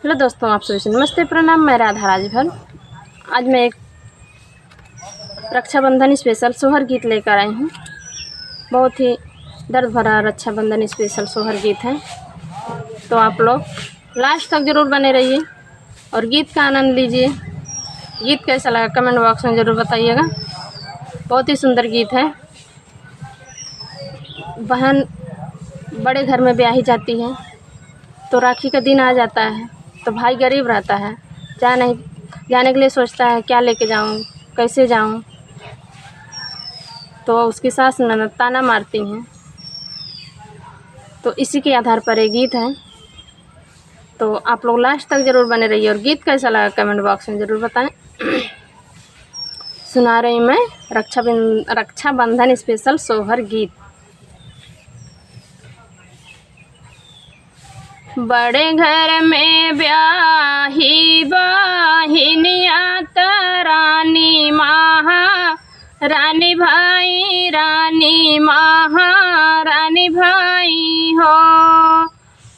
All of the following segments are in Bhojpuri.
हेलो दोस्तों, आप सभी से नमस्ते, प्रणाम। मैं राधा राजभर। आज मैं एक रक्षाबंधन स्पेशल सोहर गीत लेकर आई हूँ। बहुत ही दर्द भरा रक्षाबंधन स्पेशल सोहर गीत है, तो आप लोग लास्ट तक ज़रूर बने रहिए और गीत का आनंद लीजिए। गीत कैसा लगा कमेंट बॉक्स में ज़रूर बताइएगा। बहुत ही सुंदर गीत है। बहन बड़े घर में ब्याही जाती है तो राखी का दिन आ जाता है, तो भाई गरीब रहता है, जाने के लिए सोचता है क्या लेके जाऊं, कैसे जाऊं। तो उसकी सास ननद ताना मारती हैं। तो इसी के आधार पर एक गीत है, तो आप लोग लास्ट तक ज़रूर बने रहिए और गीत कैसा लगा कमेंट बॉक्स में ज़रूर बताएं। सुना रही मैं रक्षाबंधन स्पेशल सोहर गीत। बड़े घर में ब्याही बहिनिया रानी महारानी भाई, रानी महारानी भाई हो।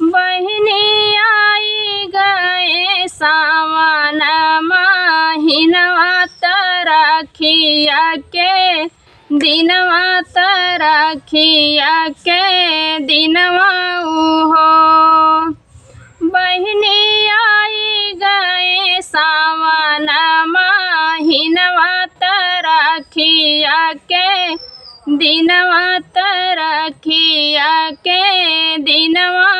बहिनी आई गए सावन महीनवा राखिया के दिनवा राखिया के दिनवा हो। बहिनी आई गए सावन महीनवा राखिया के दिनवा राखिया के दिनवा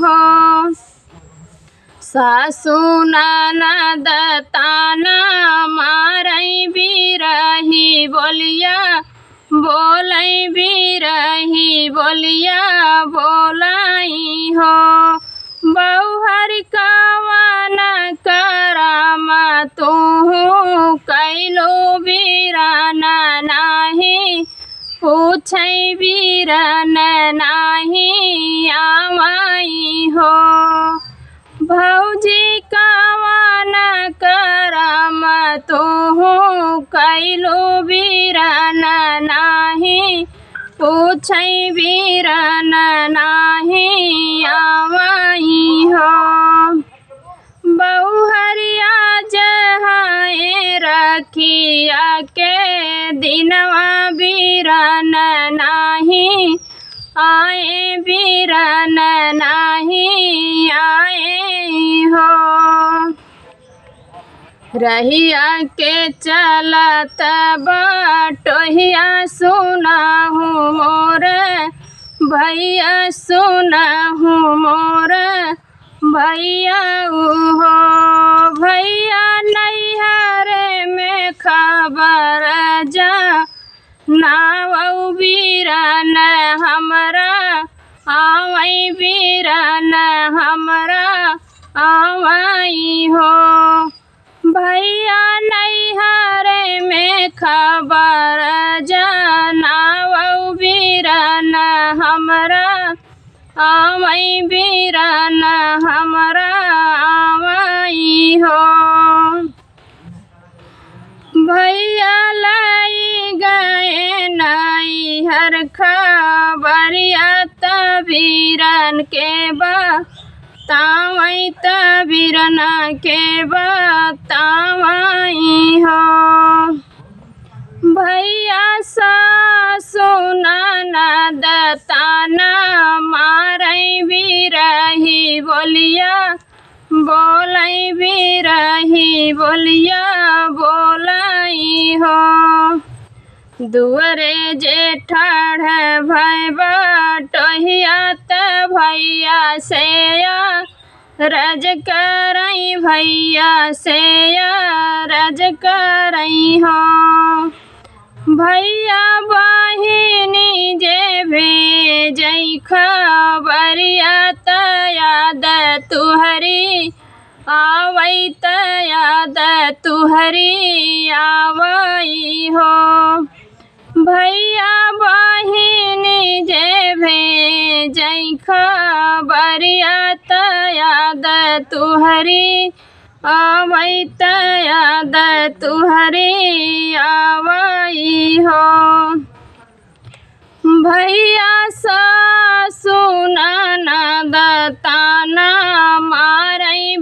हो। सासु ननद ताना मारई बिरही बोलिया, बोलई बिरही बोलिया बोलाई हो। बहुहर कवन करम तू कैलो बीरन नाही, पूछई बीरन नाही आवाई हो। भौजी कवन करम तू कैलो बीरन नाही, पूछई बीरन नाही आवाई हो। बहुहरिया जहाए रखिया के दिनवा बीरन नाही आए, बीरन नाही आए हो। रहिया के चलत बटोहिया सुनाहू मोर भैया, सुनाहू मोर भैया हो। भैया नैहर में खबर जा नावऊ बीरन हमरा आवई, बीरन हमरा आवई हो। भैया नैहर में खबर जनावऊ बीरन हमरा आवई, बीरन हमरा आवई हो। भैया लाई गए नैहर खबरिया तबीरन के बतावई, तबीरन के बतावई हो। भैया सासु ननद ताना मारई बिरही बोलिया, बोलई बिरही बोलिया बोलई हो। दुअरे जेठाढ़ भय बटोहिया त भैया से रज करई, भैया से रज करई हो। भैया बहिनी जे भेजई खबरिया त याद तुहरी आवई, त याद तुहरी आवई हो। भैया बहिनी जे भेजई खबरिया त याद तुहरी आवई, त याद तुहरी आवई हो। भैया सासु ननद ताना मारई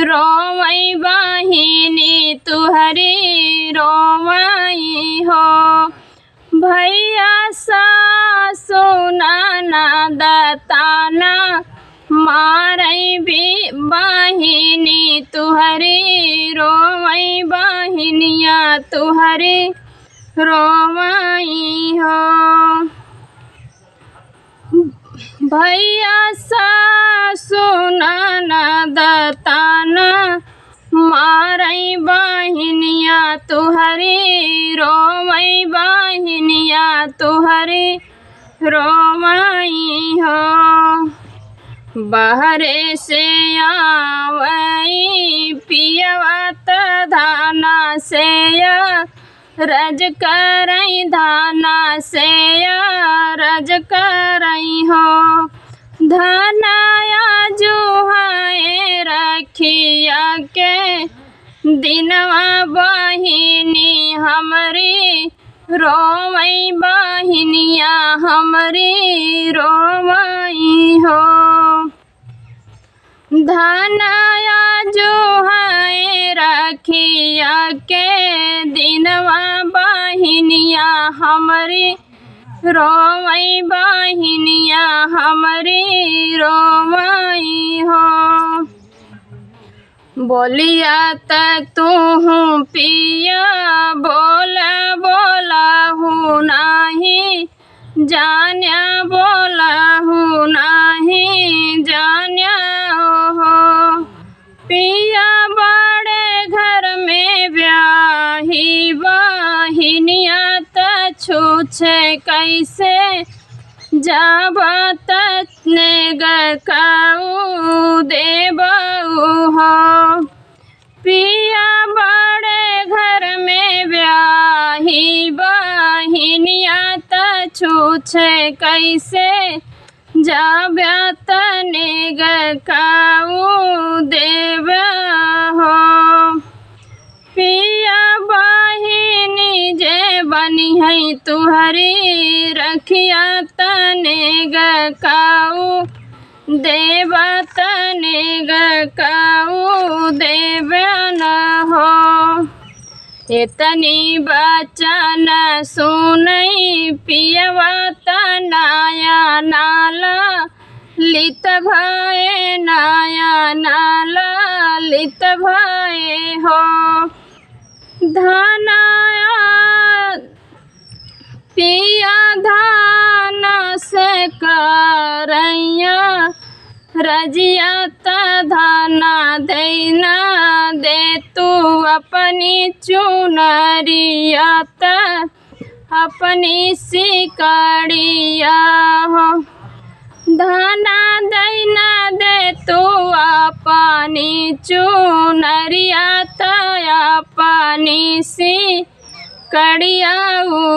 रोवई बहिनी तुहरी रोवई हो। भैया सासु ननद ताना मारई भी बहिनी तुहरी रोवई बहिनिया तुहरी रोवई हो। भैया सासु ननद ताना मारई बहिनिया तुहरी रोवई बहिनिया तुहरी रोवई हो। बहरे से आवई पियवा त धाना से रज करई धाना से रज करई हो। धनाया जुहाए रखिया के दिनवा बहिनी हमरी रोवई बहिनिया हमरी रोवई हो। धनाया जुहाए रखिया के दिनवा बहिनिया हमरी रोवई बहिनिया हमरी रोवई हो। बोलिया त तू पिया बोला बोला हूँ नाही जान्या बोला हूँ नाही जान्या हो। पिया बड़े घर में ब्याही बहिनिया त छूछे कैसे जाबा तने गकाऊ देबऊ हो। पिया बड़े घर में ब्याही बहिनिया त छूछे कैसे जाबा तने गकाऊ देब हो। पिया बहिनी जे बनी है तुहरी रखिया तने गकाऊ देवा तने गकाऊ देव न हो। इतनी बचन सुनई पियवा तनाया नाला लित भये नाया नाला लित भये हो। धनाया पिया धान से करैया रजिया त धाना देना दे तू अपनी चुनरिया त अपनी सिकड़िया हो। धाना दैना दे तू अपनी चुनरिया त अपनी सिकड़िया हो।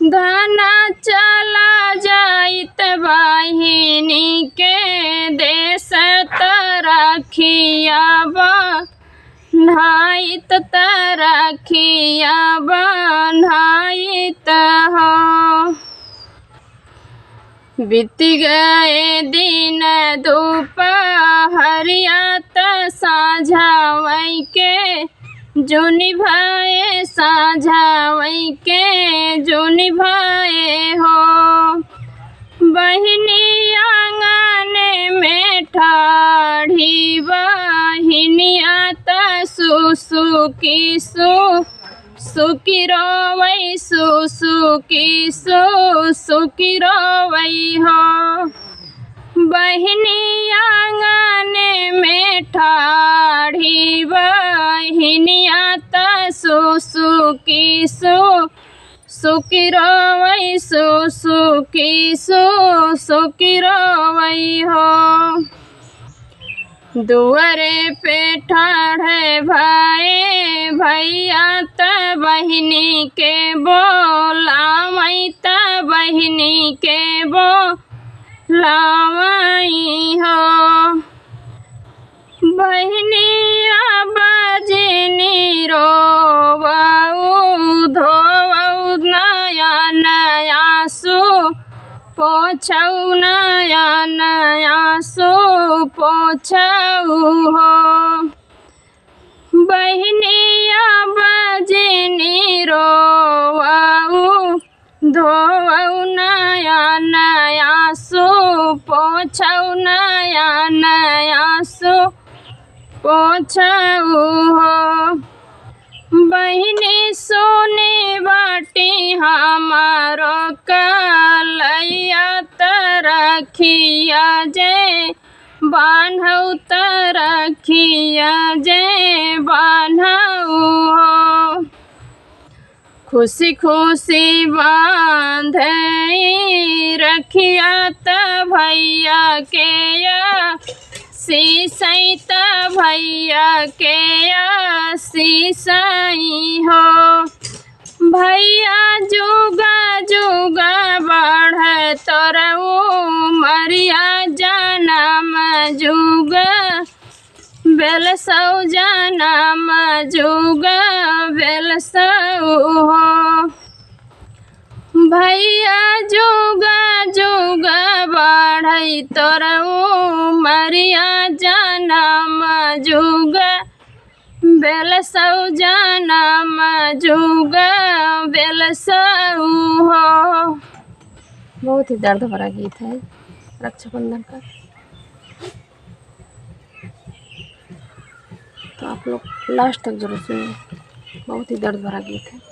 धना चला जाइत बहिनी के देश तरखिया बन्हाइत तरखिया बन्हाइत हो। बीत गए दिन दोपहरिया त साझावई के जोनी भाए साझावई के जोनी भाए हो। बहिनी आंगन में ठाढ़ी बहिनिया त सुसुकी सुकी रोवई सुसुकी सुकी रोवई हो। बहिनी आंगन में ठाढ़ी बहिनिया त सुसुकी सुकी रोवई सुसुकी सुकी रोवई हो। दुआरे पे ठाढ़े भाई भैया त बहिनी के बोलावई त बहिनी के बोलावई हो। बहिनिया बजनी रोवऊ धोवऊ नया नया सु पोछऊ नया नया सो पोछऊ हो। बहनिया बजनी रोवऊ धोवऊ नया नया सो पोछऊ नया नया सो पोछऊ हो। बहनी सोने बाटी हमारो कलैया तरखिया जे बान्हऊ तरखिया जे बान्हऊ हो। खुशी खुशी बांधे रखिया त भैया के या सीसई त भैया के या सीसई हो। भैया जुगा जुगा बढ़ तोरऊ मरिया जनम जुग बेलसऊ जनम जुग बेलसऊ हो। भैया जुगा जुगा बढ़ई तोरऊ मरिया जनम जुग बेलसऊ जनम जुग बेलसऊ हो। बहुत ही दर्द भरा गीत है रक्षाबंधन का। तो आप लोग लास्ट तक जरूर सुनिए, बहुत ही दर्द भरा गीत है।